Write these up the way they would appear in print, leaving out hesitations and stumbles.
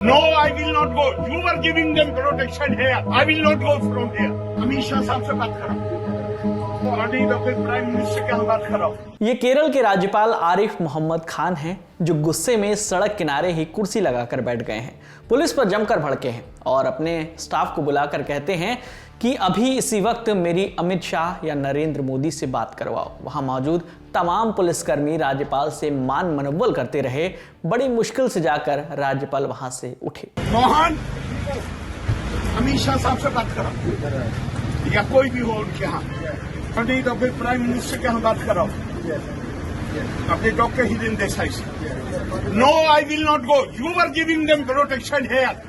No, I will not go. You were giving them protection here. I will not go from here. Amit Shah साहब से बात करो। Prime minister के हम बात करो। ये केरल के राज्यपाल आरिफ मोहम्मद खान हैं, जो गुस्से में सड़क किनारे ही कुर्सी लगाकर बैठ गए हैं। पुलिस पर जमकर भड़के हैं और अपने स्टाफ को बुलाकर कहते हैं कि अभी इसी वक्त मेरी अमित शाह या नरेंद्र मोदी से बात करवाओ। वहां मौजूद तमाम पुलिसकर्मी राज्यपाल से मान मनव्वल करते रहे। बड़ी मुश्किल से जाकर राज्यपाल वहां से उठे। मोहन, अमित शाह साहब से बात करो या कोई भी हो उनके यहाँ, नहीं तो फिर प्राइम मिनिस्टर के यहाँ बात कराओ, अपने डॉक्टर हिरेन देसाई से। No, I will not go. You were giving them protection here.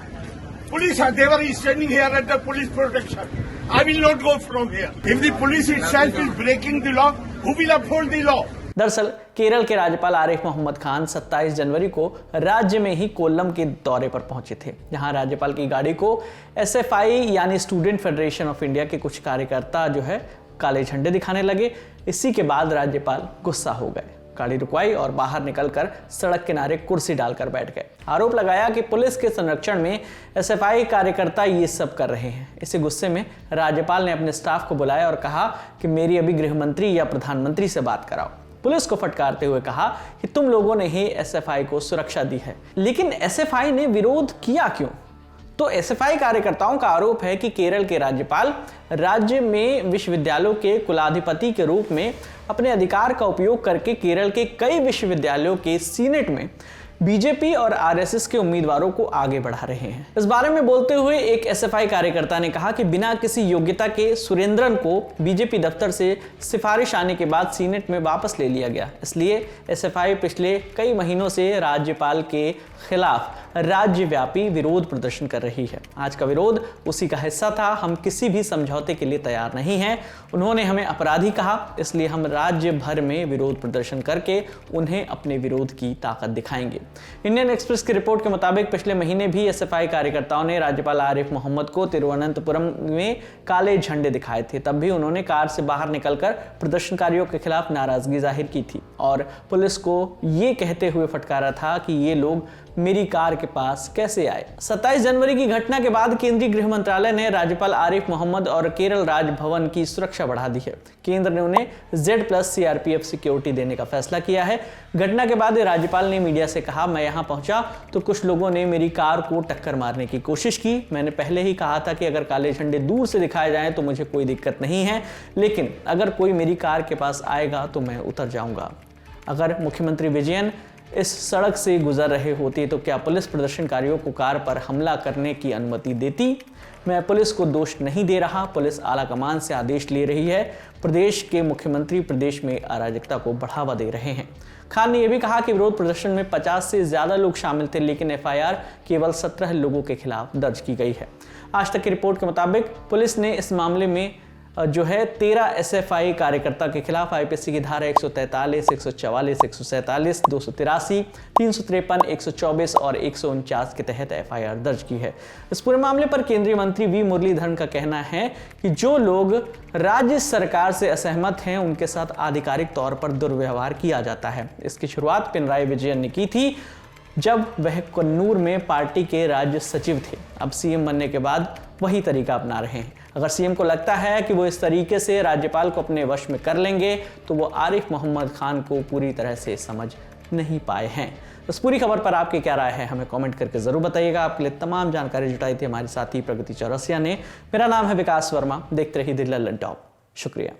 Police they were standing here at the police protection. I will not go from here. If the police itself is breaking the law, who will uphold the law? दरअसल केरल के राज्यपाल आरिफ मोहम्मद खान 27 जनवरी को राज्य में ही कोल्लम के दौरे पर पहुंचे थे, जहां राज्यपाल की गाड़ी को एसएफआई यानी स्टूडेंट फेडरेशन ऑफ इंडिया के कुछ कार्यकर्ता जो है काले झंडे दिखाने लगे। इसी के बाद राज्यपाल गुस्सा हो गए, गाड़ी रुकवाई और बाहर निकलकर सड़क किनारे कुर्सी डालकर बैठ गए। आरोप लगाया कि पुलिस के संरक्षण में एसएफआई कार्यकर्ता ये सब कर रहे हैं। इसी गुस्से में राज्यपाल ने अपने स्टाफ को बुलाया और कहा कि मेरी अभी गृह मंत्री या प्रधानमंत्री से बात कराओ। पुलिस को फटकारते हुए कहा कि तुम लोगों ने ही एसएफआई को सुरक्षा दी है। लेकिन एसएफआई ने विरोध किया क्यों? तो एसएफआई कार्यकर्ताओं का आरोप है कि केरल के राज्यपाल राज्य में विश्वविद्यालयों के कुलाधिपति के रूप में अपने अधिकार का उपयोग करके केरल के कई विश्वविद्यालयों के सीनेट में बीजेपी और आरएसएस के उम्मीदवारों को आगे बढ़ा रहे हैं। इस बारे में बोलते हुए एक एसएफआई कार्यकर्ता ने कहा कि बिना किसी योग्यता के सुरेंद्रन को बीजेपी दफ्तर से सिफारिश आने के बाद सीनेट में वापस ले लिया गया। इसलिए एसएफआई पिछले कई महीनों से राज्यपाल के खिलाफ राज्यव्यापी विरोध प्रदर्शन कर रही है। आज का विरोध उसी का हिस्सा था। हम किसी भी समझौते के लिए तैयार नहीं हैं। उन्होंने हमें अपराधी कहा, इसलिए हम राज्य भर में विरोध प्रदर्शन करके उन्हें अपने विरोध की ताकत दिखाएंगे। इंडियन एक्सप्रेस की रिपोर्ट के मुताबिक पिछले महीने भी एसएफआई कार्यकर्ताओं ने राज्यपाल आरिफ मोहम्मद को तिरुवनंतपुरम में काले झंडे दिखाए थे। तब भी उन्होंने कार से बाहर निकलकर प्रदर्शनकारियों के खिलाफ नाराजगी जाहिर की थी और पुलिस को ये कहते हुए फटकारा था कि ये लोग मेरी कार के पास कैसे आए। 27 जनवरी की घटना के बाद केंद्रीय गृह मंत्रालय ने राज्यपाल आरिफ मोहम्मद और केरल राजभवन की सुरक्षा बढ़ा दी है। केंद्र ने उन्हें Z+ CRPF सिक्योरिटी देने का फैसला किया है। घटना के बाद राज्यपाल ने मीडिया से कहा, मैं यहां पहुंचा तो कुछ लोगों ने मेरी कार को टक्कर मारने की कोशिश की। मैंने पहले ही कहा था कि अगर काले झंडे दूर से दिखाए जाएं तो मुझे कोई दिक्कत नहीं है, लेकिन अगर कोई मेरी कार के पास आएगा तो मैं उतर जाऊंगा। अगर मुख्यमंत्री विजयन इस सड़क से गुजर रहे होते तो क्या पुलिस प्रदर्शनकारियों को कार पर हमला करने की अनुमति देती? मैं पुलिस को दोष नहीं दे रहा, पुलिस आला कमान से आदेश ले रही है। प्रदेश के मुख्यमंत्री प्रदेश में अराजकता को बढ़ावा दे रहे हैं। खान ने यह भी कहा कि विरोध प्रदर्शन में 50 से ज्यादा लोग शामिल थे, लेकिन एफआईआर केवल 17 लोगों के खिलाफ दर्ज की गई है। आज तक की रिपोर्ट के मुताबिक पुलिस ने इस मामले में जो है 13 एसएफआई कार्यकर्ता के खिलाफ आईपीसी की धारा 143, 144, 147, 283, 353, 124 और 149 के तहत एफआईआर दर्ज की है। इस पूरे मामले पर केंद्रीय मंत्री वी मुरलीधरन का कहना है कि जो लोग राज्य सरकार से असहमत हैं उनके साथ आधिकारिक तौर पर दुर्व्यवहार किया जाता है। इसकी शुरुआत पिनराई विजयन ने की थी जब वह कन्नूर में पार्टी के राज्य सचिव थे। अब सीएम बनने के बाद वही तरीका अपना रहे हैं। अगर सीएम को लगता है कि वो इस तरीके से राज्यपाल को अपने वश में कर लेंगे तो वो आरिफ मोहम्मद खान को पूरी तरह से समझ नहीं पाए हैं। इस पूरी खबर पर आपकी क्या राय है हमें कमेंट करके जरूर बताइएगा। आपके लिए तमाम जानकारी जुटाई थी हमारे साथी प्रगति चौरसिया ने। मेरा नाम है विकास वर्मा। देखते रहिए दिल लल्लन टॉप। शुक्रिया।